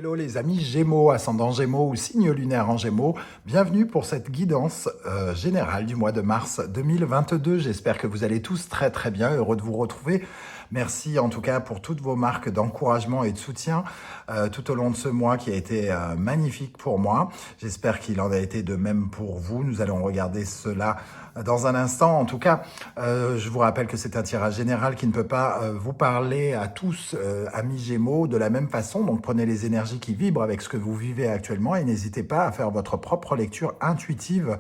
Hello les amis Gémeaux, ascendant Gémeaux ou signe lunaire en Gémeaux, bienvenue pour cette guidance générale du mois de mars 2022. J'espère que vous allez tous très bien, heureux de vous retrouver. Merci en tout cas pour toutes vos marques d'encouragement et de soutien tout au long de ce mois qui a été magnifique pour moi. J'espère qu'il en a été de même pour vous. Nous allons regarder cela dans un instant. En tout cas, je vous rappelle que c'est un tirage général qui ne peut pas vous parler à tous, amis Gémeaux, de la même façon. Donc prenez les énergies qui vibrent avec ce que vous vivez actuellement et n'hésitez pas à faire votre propre lecture intuitive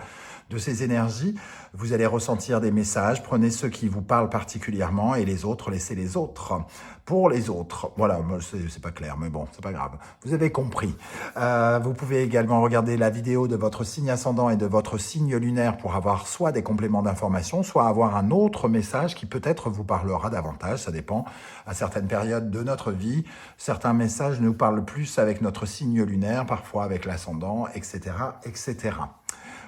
de ces énergies. Vous allez ressentir des messages, prenez ceux qui vous parlent particulièrement et les autres, laissez les autres pour les autres. Voilà, c'est pas clair, mais bon, c'est pas grave. Vous avez compris. Vous pouvez également regarder la vidéo de votre signe ascendant et de votre signe lunaire pour avoir soit des compléments d'information, soit avoir un autre message qui peut-être vous parlera davantage. Ça dépend à certaines périodes de notre vie. Certains messages nous parlent plus avec notre signe lunaire, parfois avec l'ascendant, etc., etc.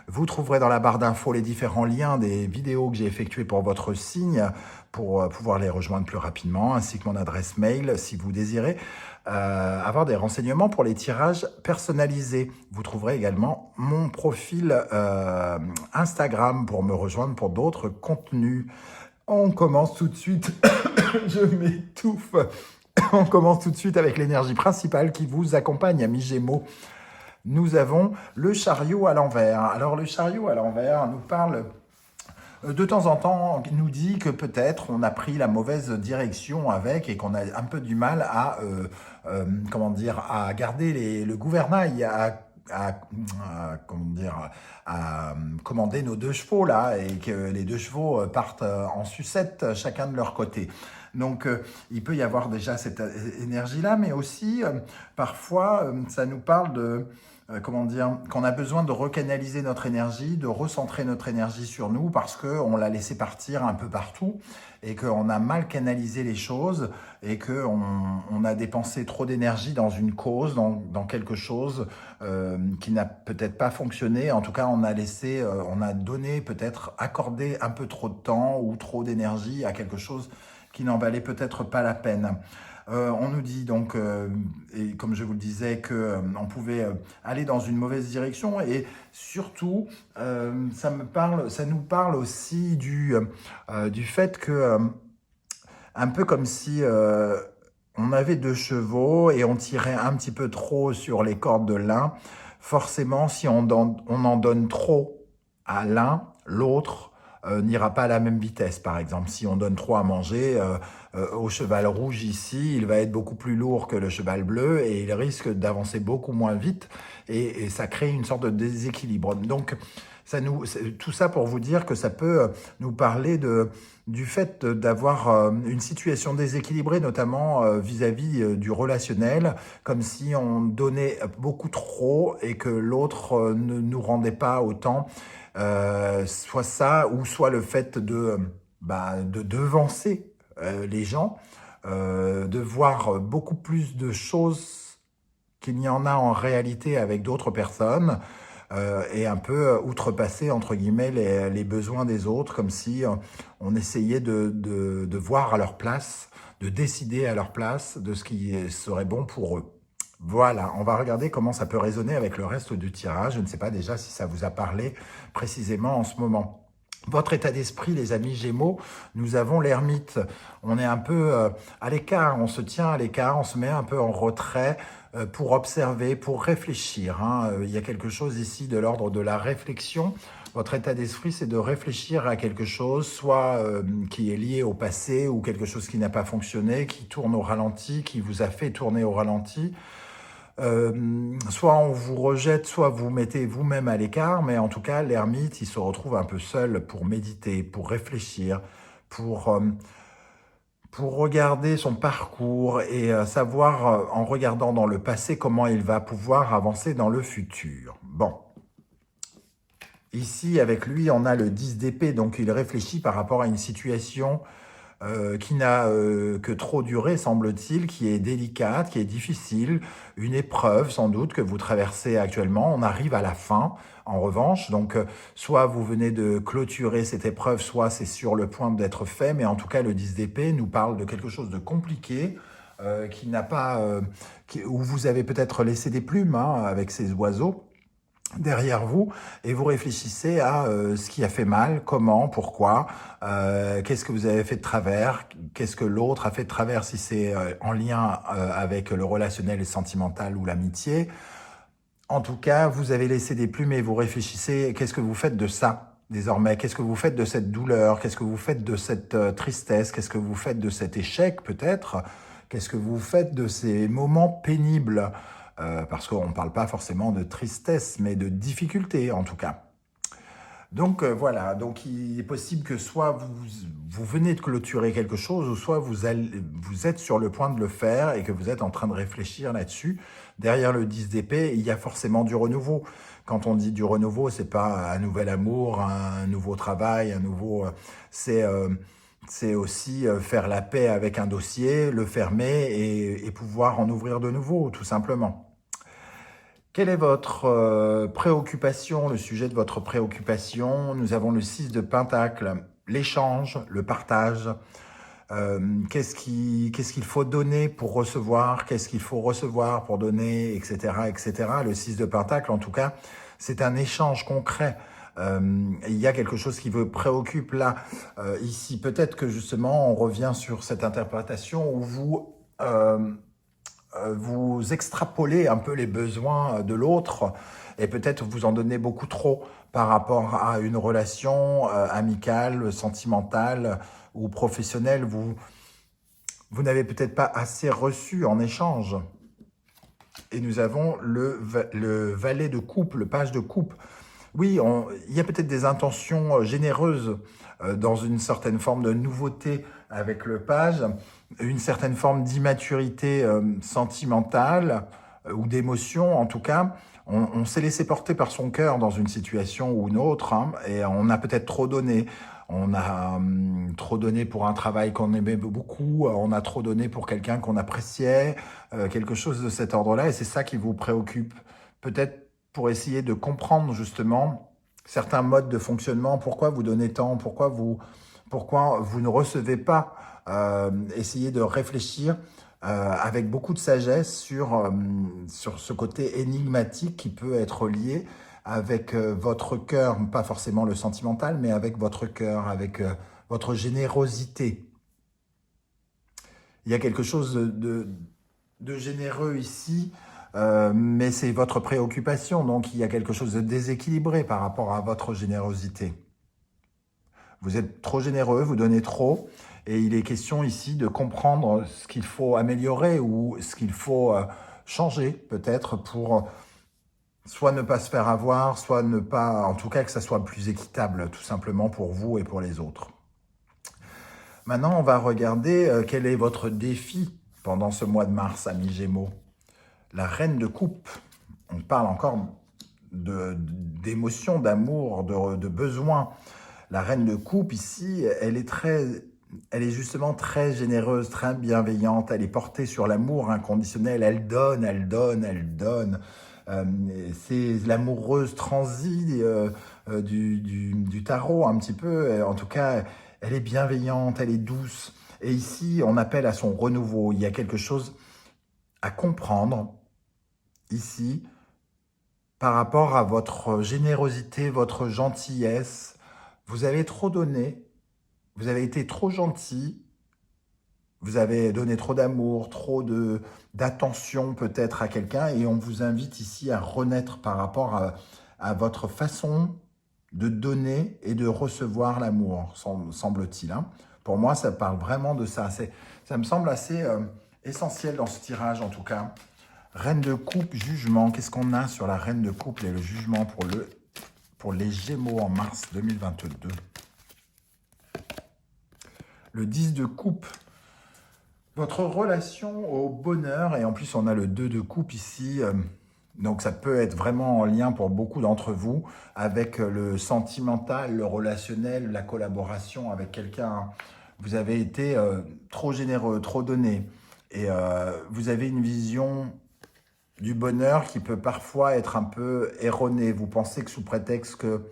Vous trouverez dans la barre d'infos les différents liens des vidéos que j'ai effectuées pour votre signe pour pouvoir les rejoindre plus rapidement, ainsi que mon adresse mail si vous désirez avoir des renseignements pour les tirages personnalisés. Vous trouverez également mon profil Instagram pour me rejoindre pour d'autres contenus. On commence tout de suite, je m'étouffe. On commence tout de suite avec l'énergie principale qui vous accompagne, amis Gémeaux. Nous avons le chariot à l'envers. Alors, le chariot à l'envers nous parle, de temps en temps, nous dit que peut-être on a pris la mauvaise direction avec et qu'on a un peu du mal à, comment dire, à garder le gouvernail, à commander nos deux chevaux là et que les deux chevaux partent en sucette chacun de leur côté. Donc, il peut y avoir déjà cette énergie-là, mais aussi, parfois, ça nous parle de, comment dire, qu'on a besoin de recanaliser notre énergie, de recentrer notre énergie sur nous parce qu'on l'a laissé partir un peu partout et qu'on a mal canalisé les choses et qu'on a dépensé trop d'énergie dans une cause, dans quelque chose qui n'a peut-être pas fonctionné. En tout cas, on a laissé, on a donné, peut-être accordé un peu trop de temps ou trop d'énergie à quelque chose qui n'en valait peut-être pas la peine. On nous dit donc, et comme je vous le disais, qu'on pouvait aller dans une mauvaise direction et surtout, ça nous parle aussi du fait que, un peu comme si on avait deux chevaux et on tirait un petit peu trop sur les cordes de l'un. Forcément, si on en donne trop à l'un, l'autre n'ira pas à la même vitesse. Par exemple, si on donne trop à manger au cheval rouge ici, il va être beaucoup plus lourd que le cheval bleu et il risque d'avancer beaucoup moins vite et ça crée une sorte de déséquilibre. Donc, tout ça pour vous dire que ça peut nous parler du fait d'avoir une situation déséquilibrée, notamment vis-à-vis du relationnel, comme si on donnait beaucoup trop et que l'autre ne nous rendait pas autant. Soit ça, ou soit le fait de devancer les gens, de voir beaucoup plus de choses qu'il n'y en a en réalité avec d'autres personnes, et un peu outrepasser, entre guillemets, les besoins des autres, comme si on essayait de voir à leur place, de décider à leur place de ce qui serait bon pour eux. Voilà, on va regarder comment ça peut résonner avec le reste du tirage. Je ne sais pas déjà si ça vous a parlé précisément en ce moment. Votre état d'esprit, les amis Gémeaux, nous avons l'ermite. On est un peu à l'écart, on se tient à l'écart, on se met un peu en retrait pour observer, pour réfléchir. Il y a quelque chose ici de l'ordre de la réflexion. Votre état d'esprit, c'est de réfléchir à quelque chose, soit qui est lié au passé ou quelque chose qui n'a pas fonctionné, qui tourne au ralenti, qui vous a fait tourner au ralenti. Soit on vous rejette, soit vous mettez vous-même à l'écart, mais en tout cas, l'ermite, il se retrouve un peu seul pour méditer, pour réfléchir, pour regarder son parcours et savoir, en regardant dans le passé, comment il va pouvoir avancer dans le futur. Bon. Ici, avec lui, on a le 10 d'épée, donc il réfléchit par rapport à une situation qui n'a que trop duré, semble-t-il, qui est délicate, qui est difficile, une épreuve sans doute que vous traversez actuellement. On arrive à la fin, en revanche, donc soit vous venez de clôturer cette épreuve, soit c'est sur le point d'être fait, mais en tout cas le 10 d'épée nous parle de quelque chose de compliqué, qui n'a pas, où vous avez peut-être laissé des plumes hein, avec ces oiseaux derrière vous, et vous réfléchissez à ce qui a fait mal, comment, pourquoi, qu'est-ce que vous avez fait de travers, qu'est-ce que l'autre a fait de travers si c'est en lien avec le relationnel et sentimental ou l'amitié. En tout cas, vous avez laissé des plumes et vous réfléchissez, qu'est-ce que vous faites de ça désormais? Qu'est-ce que vous faites de cette douleur? Qu'est-ce que vous faites de cette tristesse? Qu'est-ce que vous faites de cet échec peut-être? Qu'est-ce que vous faites de ces moments pénibles? Parce qu'on ne parle pas forcément de tristesse, mais de difficulté en tout cas. Donc voilà, donc il est possible que soit vous venez de clôturer quelque chose, ou soit vous êtes sur le point de le faire et que vous êtes en train de réfléchir là-dessus. Derrière le 10 d'épée, il y a forcément du renouveau. Quand on dit du renouveau, c'est pas un nouvel amour, un nouveau travail, un nouveau... c'est aussi faire la paix avec un dossier, le fermer et pouvoir en ouvrir de nouveau, tout simplement. Quelle est votre préoccupation, le sujet de votre préoccupation? Nous avons le 6 de Pentacle, l'échange, le partage. Qu'est-ce qu'il faut donner pour recevoir? Qu'est-ce qu'il faut recevoir pour donner, etc., etc. Le 6 de Pentacle, en tout cas, c'est un échange concret. Il y a quelque chose qui vous préoccupe là. Ici, peut-être que justement, on revient sur cette interprétation où vous extrapolez un peu les besoins de l'autre et peut-être vous en donnez beaucoup trop par rapport à une relation amicale, sentimentale ou professionnelle. Vous n'avez peut-être pas assez reçu en échange. Et nous avons le valet de coupe, le page de coupe. Oui, il y a peut-être des intentions généreuses dans une certaine forme de nouveauté avec le page, une certaine forme d'immaturité sentimentale ou d'émotion en tout cas. On s'est laissé porter par son cœur dans une situation ou une autre hein, et on a peut-être trop donné. On a trop donné pour un travail qu'on aimait beaucoup, on a trop donné pour quelqu'un qu'on appréciait, quelque chose de cet ordre-là et c'est ça qui vous préoccupe. Peut-être pour essayer de comprendre justement certains modes de fonctionnement, pourquoi vous donnez tant, pourquoi vous ne recevez pas. Essayez de réfléchir avec beaucoup de sagesse sur ce côté énigmatique qui peut être lié avec votre cœur, pas forcément le sentimental, mais avec votre cœur, avec votre générosité. Il y a quelque chose de généreux ici, mais c'est votre préoccupation, donc il y a quelque chose de déséquilibré par rapport à votre générosité. Vous êtes trop généreux, vous donnez trop, et il est question ici de comprendre ce qu'il faut améliorer ou ce qu'il faut changer peut-être pour soit ne pas se faire avoir, soit ne pas, en tout cas que ça soit plus équitable tout simplement pour vous et pour les autres. Maintenant, on va regarder quel est votre défi pendant ce mois de mars, amis Gémeaux. La reine de coupe, on parle encore d'émotion, d'amour, de besoin. La reine de coupe ici, elle est justement très généreuse, très bienveillante, elle est portée sur l'amour inconditionnel, elle donne, elle donne, elle donne. C'est l'amoureuse transie du tarot un petit peu, en tout cas, elle est bienveillante, elle est douce. Et ici, on appelle à son renouveau, il y a quelque chose à comprendre ici par rapport à votre générosité, votre gentillesse. Vous avez trop donné, vous avez été trop gentil, vous avez donné trop d'amour, trop d'attention peut-être à quelqu'un et on vous invite ici à renaître par rapport à votre façon de donner et de recevoir l'amour, semble-t-il. Hein. Pour moi, ça parle vraiment de ça. Ça me semble assez essentiel dans ce tirage en tout cas. Reine de coupe, jugement. Qu'est-ce qu'on a sur la reine de coupe et le jugement pour les Gémeaux en mars 2022? Le 10 de coupe. Votre relation au bonheur, et en plus on a le 2 de coupe ici, donc ça peut être vraiment en lien pour beaucoup d'entre vous avec le sentimental, le relationnel, la collaboration avec quelqu'un. Vous avez été trop généreux, trop donné, et vous avez une vision du bonheur qui peut parfois être un peu erronée. Vous pensez que sous prétexte que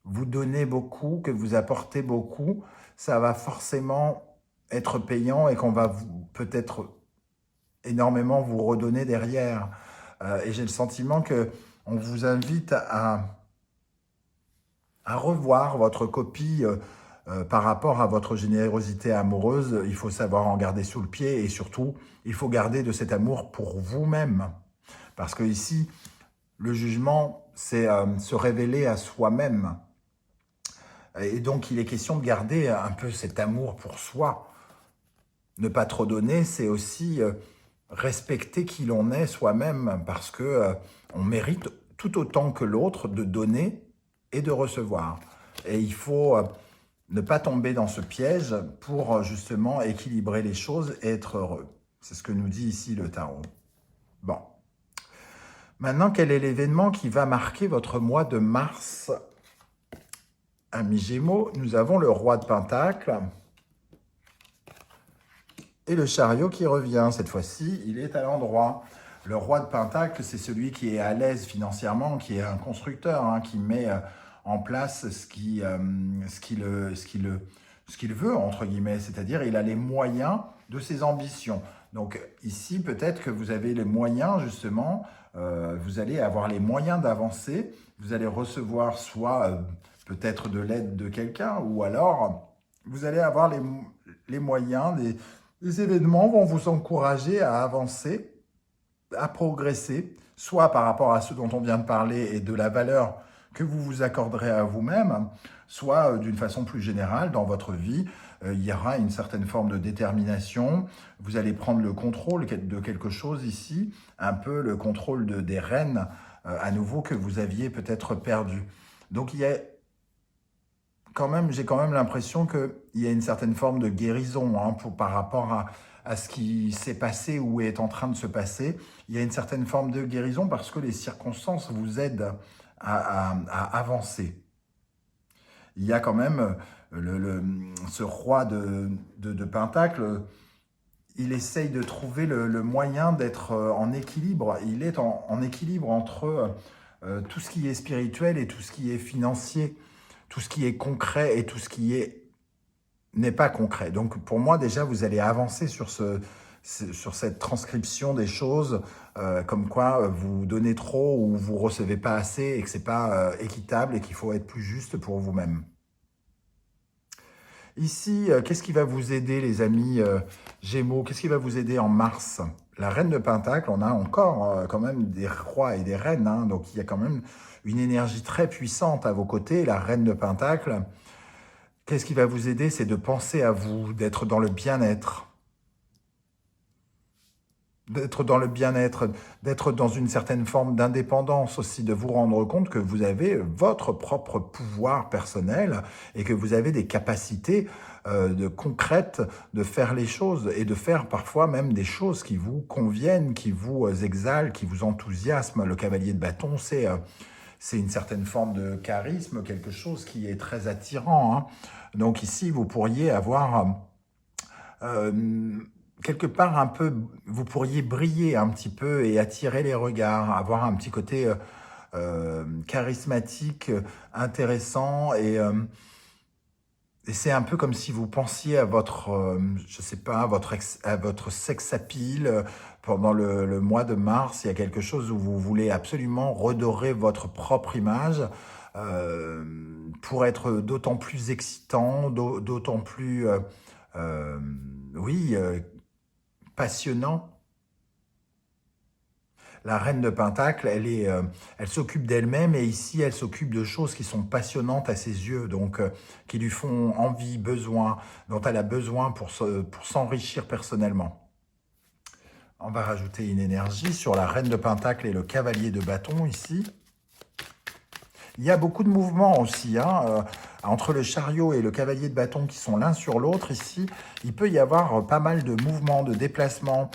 vous donnez beaucoup, que vous apportez beaucoup, ça va forcément être payant et qu'on va peut-être énormément vous redonner derrière. Et j'ai le sentiment que on vous invite à revoir votre copie par rapport à votre générosité amoureuse. Il faut savoir en garder sous le pied et surtout, il faut garder de cet amour pour vous-même. Parce que ici, le jugement, c'est se révéler à soi-même. Et donc, il est question de garder un peu cet amour pour soi. Ne pas trop donner, c'est aussi respecter qui l'on est soi-même, parce que on mérite tout autant que l'autre de donner et de recevoir. Et il faut ne pas tomber dans ce piège pour justement équilibrer les choses et être heureux. C'est ce que nous dit ici le tarot. Bon. Maintenant, quel est l'événement qui va marquer votre mois de mars? Amis Gémeaux, nous avons le roi de Pentacles et le chariot qui revient. Cette fois-ci, il est à l'endroit. Le roi de Pentacles, c'est celui qui est à l'aise financièrement, qui est un constructeur, hein, qui met en place ce qu'il veut, entre guillemets. C'est-à-dire, il a les moyens de ses ambitions. Donc ici, peut-être que vous avez les moyens, justement, vous allez avoir les moyens d'avancer. Vous allez recevoir soit peut-être de l'aide de quelqu'un, ou alors vous allez avoir les moyens, les événements vont vous encourager à avancer, à progresser, soit par rapport à ce dont on vient de parler et de la valeur que vous vous accorderez à vous-même, soit d'une façon plus générale dans votre vie, il y aura une certaine forme de détermination, vous allez prendre le contrôle de quelque chose ici, un peu le contrôle des rênes à nouveau que vous aviez peut-être perdu. Donc il y a j'ai quand même l'impression qu'il y a une certaine forme de guérison hein, par rapport à ce qui s'est passé ou est en train de se passer. Il y a une certaine forme de guérison parce que les circonstances vous aident à avancer. Il y a quand même ce roi de Pentacles, il essaye de trouver le moyen d'être en équilibre. Il est en équilibre entre tout ce qui est spirituel et tout ce qui est financier, tout ce qui est concret et tout ce qui n'est pas concret. Donc pour moi déjà vous allez avancer sur cette transcription des choses, comme quoi vous donnez trop ou vous recevez pas assez et que c'est pas équitable et qu'il faut être plus juste pour vous-même. Ici, qu'est-ce qui va vous aider les amis Gémeaux? Qu'est-ce qui va vous aider en mars? La reine de Pentacles, on a encore quand même des rois et des reines, hein, donc il y a quand même une énergie très puissante à vos côtés, la reine de Pentacles. Qu'est-ce qui va vous aider? C'est de penser à vous, d'être dans le bien-être. D'être dans le bien-être, d'être dans une certaine forme d'indépendance aussi, de vous rendre compte que vous avez votre propre pouvoir personnel et que vous avez des capacités concrètes de faire les choses et de faire parfois même des choses qui vous conviennent, qui vous exaltent, qui vous enthousiasment. Le cavalier de bâton, c'est une certaine forme de charisme, quelque chose qui est très attirant. Hein. Donc ici, vous pourriez avoir quelque part un peu, vous pourriez briller un petit peu et attirer les regards, avoir un petit côté charismatique, intéressant et c'est un peu comme si vous pensiez à votre, je sais pas, à votre sex appeal pendant le mois de mars. Il y a quelque chose où vous voulez absolument redorer votre propre image pour être d'autant plus excitant, d'autant plus, oui, passionnant. La reine de Pentacles, elle s'occupe d'elle-même et ici, elle s'occupe de choses qui sont passionnantes à ses yeux, donc qui lui font envie, besoin, dont elle a besoin pour s'enrichir personnellement. On va rajouter une énergie sur la reine de Pentacles et le cavalier de bâton ici. Il y a beaucoup de mouvements aussi, hein, entre le chariot et le cavalier de bâton qui sont l'un sur l'autre ici. Il peut y avoir pas mal de mouvements, de déplacements.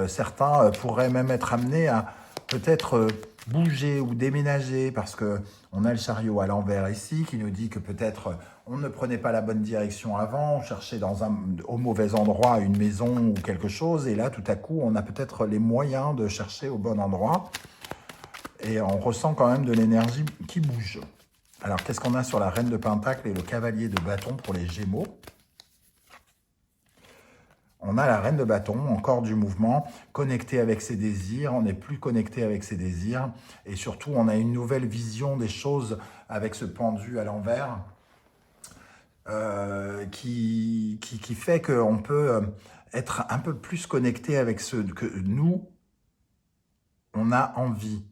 Certains pourraient même être amenés à peut-être bouger ou déménager parce qu'on a le chariot à l'envers ici qui nous dit que peut-être on ne prenait pas la bonne direction avant, on cherchait au mauvais endroit une maison ou quelque chose et là tout à coup on a peut-être les moyens de chercher au bon endroit. Et on ressent quand même de l'énergie qui bouge. Alors, qu'est-ce qu'on a sur la reine de Pentacles et le cavalier de bâton pour les Gémeaux? On a la reine de bâton, encore du mouvement, connecté avec ses désirs, on n'est plus connecté avec ses désirs, et surtout on a une nouvelle vision des choses avec ce pendu à l'envers, qui fait qu'on peut être un peu plus connecté avec ce que nous, on a envie.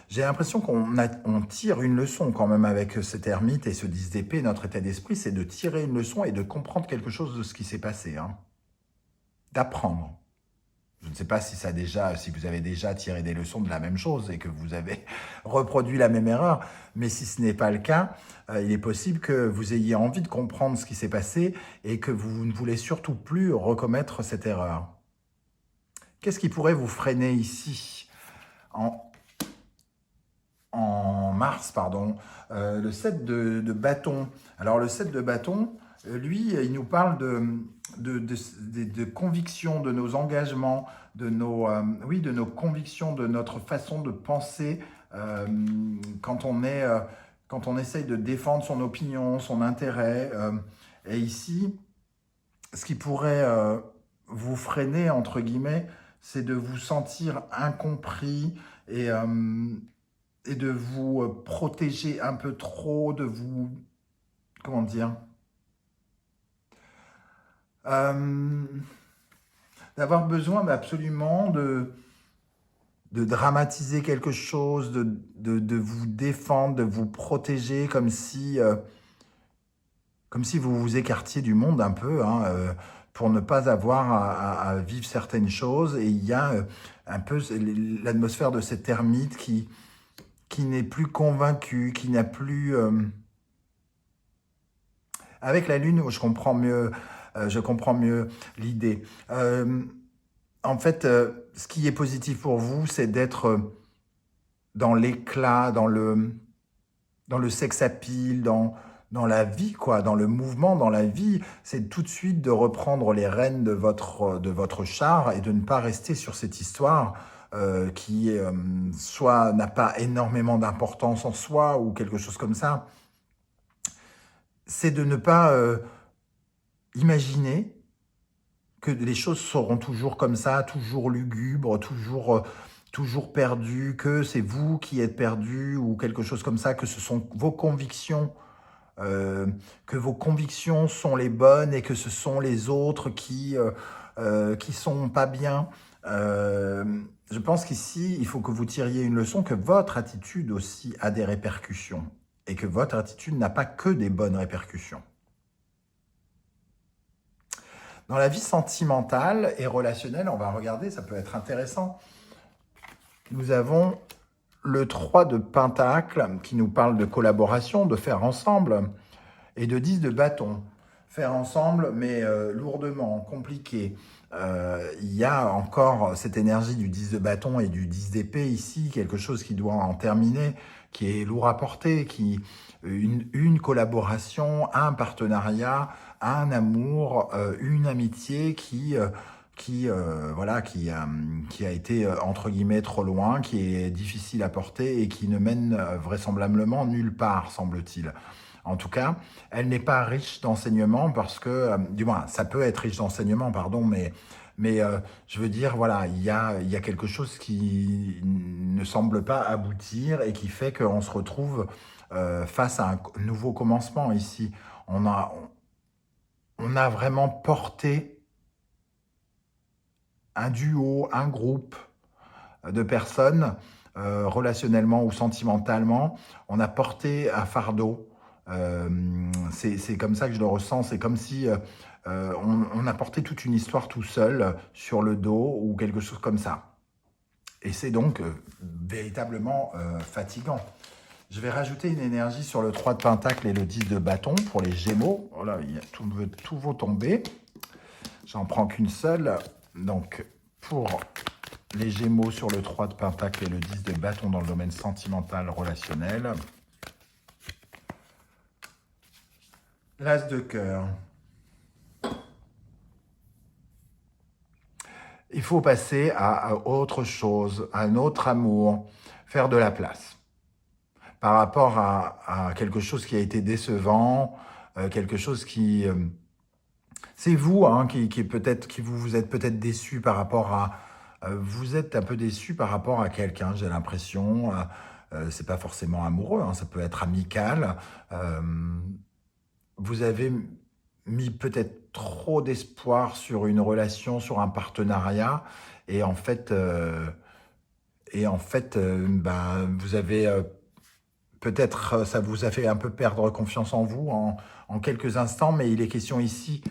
J'ai l'impression on tire une leçon quand même avec cet ermite et ce 10 d'épée. Notre état d'esprit, c'est de tirer une leçon et de comprendre quelque chose de ce qui s'est passé. Hein. D'apprendre. Je ne sais pas si si vous avez déjà tiré des leçons de la même chose et que vous avez reproduit la même erreur, mais si ce n'est pas le cas, il est possible que vous ayez envie de comprendre ce qui s'est passé et que vous ne voulez surtout plus recommettre cette erreur. Qu'est-ce qui pourrait vous freiner ici en mars, pardon, le 7 de bâton. Alors le 7 de bâton, lui, il nous parle de convictions, de nos engagements, de nos convictions, de notre façon de penser quand on essaye de défendre son opinion, son intérêt. Et ici, ce qui pourrait vous freiner, entre guillemets, c'est de vous sentir incompris et de vous protéger un peu trop, de vous... Comment dire d'avoir besoin absolument de dramatiser quelque chose, de vous défendre, de vous protéger comme si vous vous écartiez du monde un peu, hein, pour ne pas avoir à vivre certaines choses. Et il y a un peu l'atmosphère de cet ermite qui n'est plus convaincu, qui n'a plus... Avec la Lune, je comprends mieux l'idée. En fait, ce qui est positif pour vous, c'est d'être dans l'éclat, dans le sex appeal, dans la vie, quoi, dans le mouvement, dans la vie. C'est tout de suite de reprendre les rênes de votre char et de ne pas rester sur cette histoire qui soit n'a pas énormément d'importance en soi ou quelque chose comme ça. C'est de ne pas imaginer que les choses seront toujours comme ça, toujours lugubres, toujours perdues, que c'est vous qui êtes perdu ou quelque chose comme ça, que ce sont vos convictions, que vos convictions sont les bonnes et que ce sont les autres qui sont pas bien. Je pense qu'ici, il faut que vous tiriez une leçon, que votre attitude aussi a des répercussions et que votre attitude n'a pas que des bonnes répercussions. Dans la vie sentimentale et relationnelle, on va regarder, ça peut être intéressant. Nous avons le 3 de Pentacle qui nous parle de collaboration, de faire ensemble, et de 10 de bâton. Faire ensemble, mais lourdement, compliqué. Il y a encore cette énergie du 10 de bâton et du 10 d'épée ici, quelque chose qui doit en terminer, qui est lourd à porter, une collaboration, un partenariat, un amour, une amitié qui a été entre guillemets trop loin, qui est difficile à porter et qui ne mène vraisemblablement nulle part, semble-t-il. En tout cas, elle n'est pas riche d'enseignements parce que, du moins, ça peut être riche d'enseignements, pardon, mais je veux dire, voilà, il y a quelque chose qui ne semble pas aboutir et qui fait qu'on se retrouve face à un nouveau commencement ici. On a vraiment porté un duo, un groupe de personnes, relationnellement ou sentimentalement, on a porté un fardeau. C'est comme ça que je le ressens, c'est comme si on a porté toute une histoire tout seul sur le dos ou quelque chose comme ça. Et c'est donc véritablement fatigant. Je vais rajouter une énergie sur le 3 de Pentacle et le 10 de bâton pour les Gémeaux. Voilà, tout veut tomber. J'en prends qu'une seule. Donc, pour les Gémeaux sur le 3 de Pentacle et le 10 de bâton dans le domaine sentimental, relationnel. L'As de cœur. Il faut passer à autre chose, à un autre amour, faire de la place. Par rapport à quelque chose qui a été décevant, quelque chose qui... C'est vous hein, qui peut-être qui vous êtes peut-être déçu par rapport à vous êtes un peu déçu par rapport à quelqu'un, j'ai l'impression. C'est pas forcément amoureux, hein, ça peut être amical. Euh, vous avez mis peut-être trop d'espoir sur une relation, sur un partenariat, et en fait, ben, vous avez peut-être ça vous a fait un peu perdre confiance en vous en quelques instants, mais il est question ici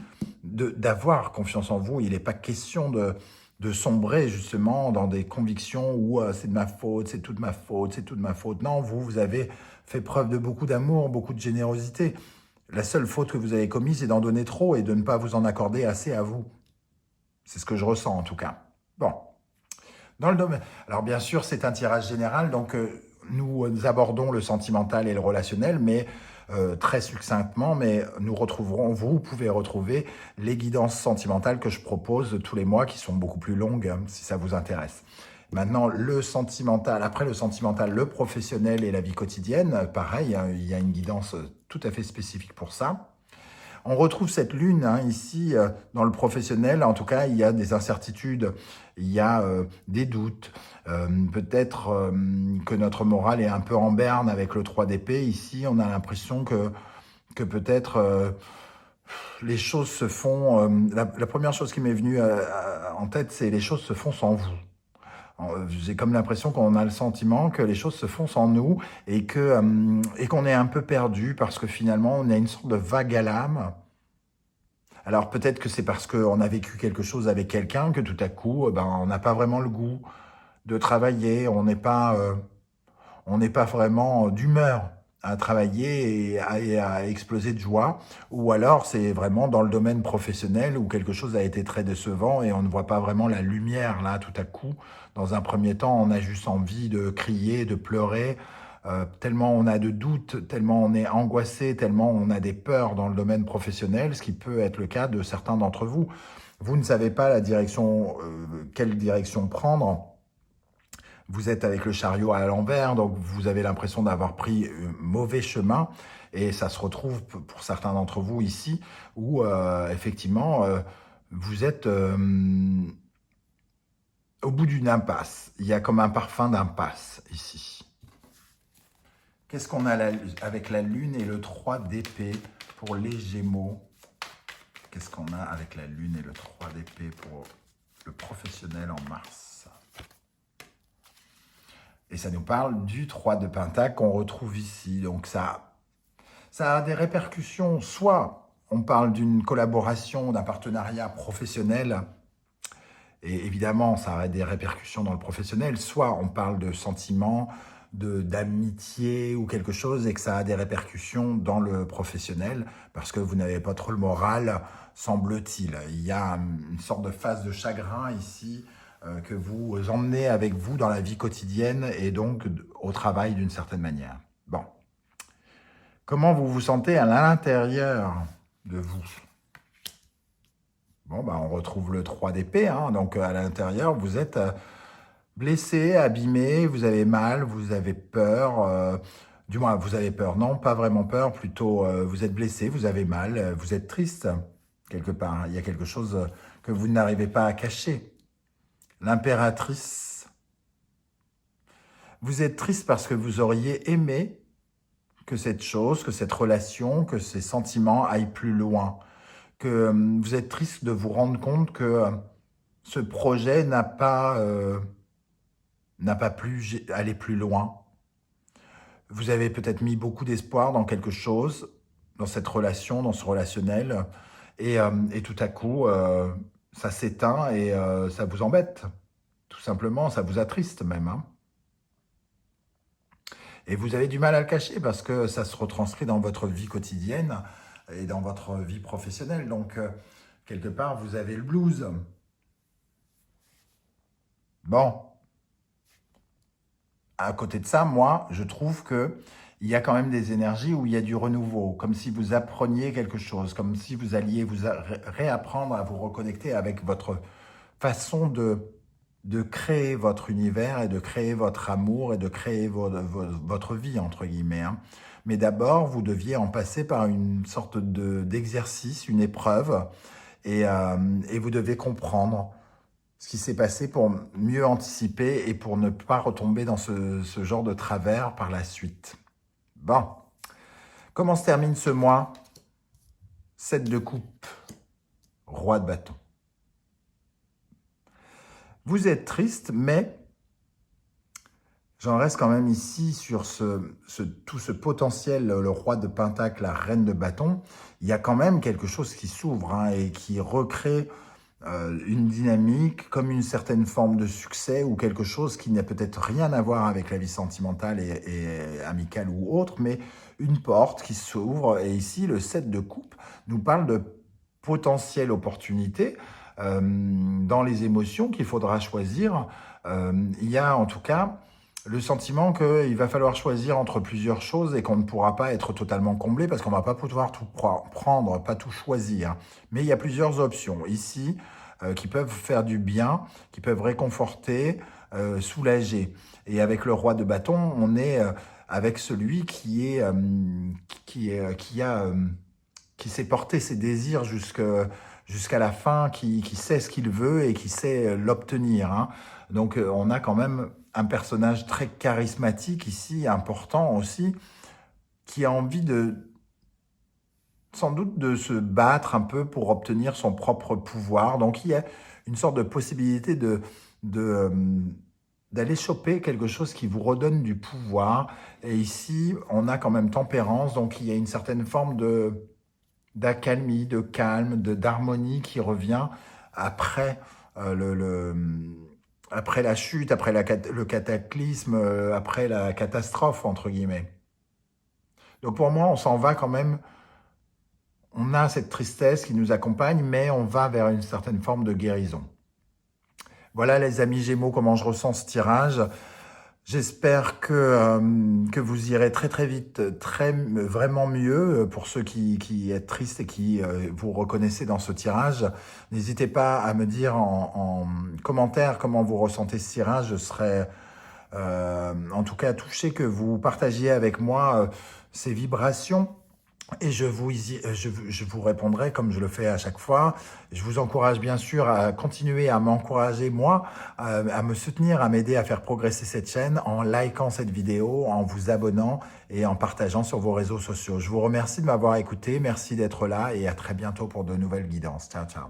d'avoir confiance en vous. Il n'est pas question de sombrer justement dans des convictions où c'est de ma faute, c'est toute ma faute, c'est toute ma faute. Non, vous avez fait preuve de beaucoup d'amour, beaucoup de générosité. La seule faute que vous avez commise, c'est d'en donner trop et de ne pas vous en accorder assez à vous. C'est ce que je ressens en tout cas. Bon, dans le domaine. Alors bien sûr, c'est un tirage général, donc nous abordons le sentimental et le relationnel, mais très succinctement, mais vous pouvez retrouver les guidances sentimentales que je propose tous les mois, qui sont beaucoup plus longues, hein, si ça vous intéresse. Maintenant, le sentimental, après le sentimental, le professionnel et la vie quotidienne, pareil, hein, il y a une guidance tout à fait spécifique pour ça. On retrouve cette lune hein, ici dans le professionnel. En tout cas, il y a des incertitudes, il y a des doutes. Peut-être que notre morale est un peu en berne avec le 3 d'épée. Ici, on a l'impression que peut-être les choses se font... la première chose qui m'est venue en tête, c'est les choses se font sans vous. J'ai comme l'impression qu'on a le sentiment que les choses se font sans nous et qu'on est un peu perdu parce que finalement on a une sorte de vague à l'âme. Alors peut-être que c'est parce qu'on a vécu quelque chose avec quelqu'un que tout à coup on n'a pas vraiment le goût de travailler, on n'est pas vraiment d'humeur à travailler et à exploser de joie, ou alors c'est vraiment dans le domaine professionnel où quelque chose a été très décevant et on ne voit pas vraiment la lumière là tout à coup. Dans un premier temps, on a juste envie de crier, de pleurer, tellement on a de doutes, tellement on est angoissé, tellement on a des peurs dans le domaine professionnel, ce qui peut être le cas de certains d'entre vous. Vous ne savez pas quelle direction prendre. Vous êtes avec le chariot à l'envers, donc vous avez l'impression d'avoir pris un mauvais chemin. Et ça se retrouve pour certains d'entre vous ici, où effectivement, vous êtes au bout d'une impasse. Il y a comme un parfum d'impasse ici. Qu'est-ce qu'on a avec la lune et le 3 d'épée pour les Gémeaux? Qu'est-ce qu'on a avec la lune et le 3 d'épée pour le professionnel en mars? Et ça nous parle du 3 de Pentacle qu'on retrouve ici. Donc ça a des répercussions. Soit on parle d'une collaboration, d'un partenariat professionnel, et évidemment ça a des répercussions dans le professionnel. Soit on parle de sentiments, d'amitié ou quelque chose, et que ça a des répercussions dans le professionnel, parce que vous n'avez pas trop le moral, semble-t-il. Il y a une sorte de phase de chagrin ici, que vous emmenez avec vous dans la vie quotidienne et donc au travail d'une certaine manière. Bon. Comment vous vous sentez à l'intérieur de vous? Bon, on retrouve le 3 d'épée. Hein, donc, à l'intérieur, vous êtes blessé, abîmé, vous avez mal, vous avez peur. Du moins, vous avez peur. Non, pas vraiment peur. Plutôt, vous êtes blessé, vous avez mal, vous êtes triste, quelque part. Il y a quelque chose que vous n'arrivez pas à cacher. L'impératrice. Vous êtes triste parce que vous auriez aimé que cette chose, que cette relation, que ces sentiments aillent plus loin. Que vous êtes triste de vous rendre compte que ce projet n'a pas pu aller plus loin. Vous avez peut-être mis beaucoup d'espoir dans quelque chose, dans cette relation, dans ce relationnel, et tout à coup, ça s'éteint et ça vous embête. Tout simplement, ça vous attriste même. Hein. Et vous avez du mal à le cacher parce que ça se retranscrit dans votre vie quotidienne et dans votre vie professionnelle. Donc, quelque part, vous avez le blues. Bon. À côté de ça, moi, je trouve que il y a quand même des énergies où il y a du renouveau, comme si vous appreniez quelque chose, comme si vous alliez vous réapprendre à vous reconnecter avec votre façon de créer votre univers et de créer votre amour et de créer votre vie, entre guillemets. Hein. Mais d'abord, vous deviez en passer par une sorte d'exercice, une épreuve, et vous devez comprendre ce qui s'est passé pour mieux anticiper et pour ne pas retomber dans ce genre de travers par la suite. Bon, comment se termine ce mois? 7 de coupe, roi de bâton. Vous êtes triste, mais j'en reste quand même ici sur tout ce potentiel, le roi de pentacle, la reine de bâton. Il y a quand même quelque chose qui s'ouvre hein, et qui recrée une dynamique, comme une certaine forme de succès ou quelque chose qui n'a peut-être rien à voir avec la vie sentimentale et amicale ou autre, mais une porte qui s'ouvre. Et ici, le 7 de coupe nous parle de potentielle opportunité dans les émotions qu'il faudra choisir. Il y a en tout cas le sentiment qu'il va falloir choisir entre plusieurs choses et qu'on ne pourra pas être totalement comblé parce qu'on ne va pas pouvoir tout prendre, pas tout choisir. Mais il y a plusieurs options ici qui peuvent faire du bien, qui peuvent réconforter, soulager. Et avec le roi de bâton, on est avec celui qui sait porter ses désirs jusqu'à la fin, qui sait ce qu'il veut et qui sait l'obtenir. Hein. Donc on a quand même un personnage très charismatique ici, important aussi, qui a envie sans doute de se battre un peu pour obtenir son propre pouvoir. Donc il y a une sorte de possibilité d'aller choper quelque chose qui vous redonne du pouvoir. Et ici, on a quand même tempérance, donc il y a une certaine forme d'accalmie, de calme, d'harmonie qui revient après après la chute, après le cataclysme, après la catastrophe, entre guillemets. Donc pour moi, on s'en va quand même, on a cette tristesse qui nous accompagne, mais on va vers une certaine forme de guérison. Voilà les amis Gémeaux, comment je ressens ce tirage. J'espère que vous irez très très vite, vraiment mieux pour ceux qui êtes tristes et qui vous reconnaissez dans ce tirage. N'hésitez pas à me dire en commentaire comment vous ressentez ce tirage. Je serai en tout cas touché que vous partagiez avec moi ces vibrations. Et je vous répondrai comme je le fais à chaque fois. Je vous encourage bien sûr à continuer à m'encourager moi, à me soutenir, à m'aider à faire progresser cette chaîne en likant cette vidéo, en vous abonnant et en partageant sur vos réseaux sociaux. Je vous remercie de m'avoir écouté, merci d'être là et à très bientôt pour de nouvelles guidances. Ciao, ciao.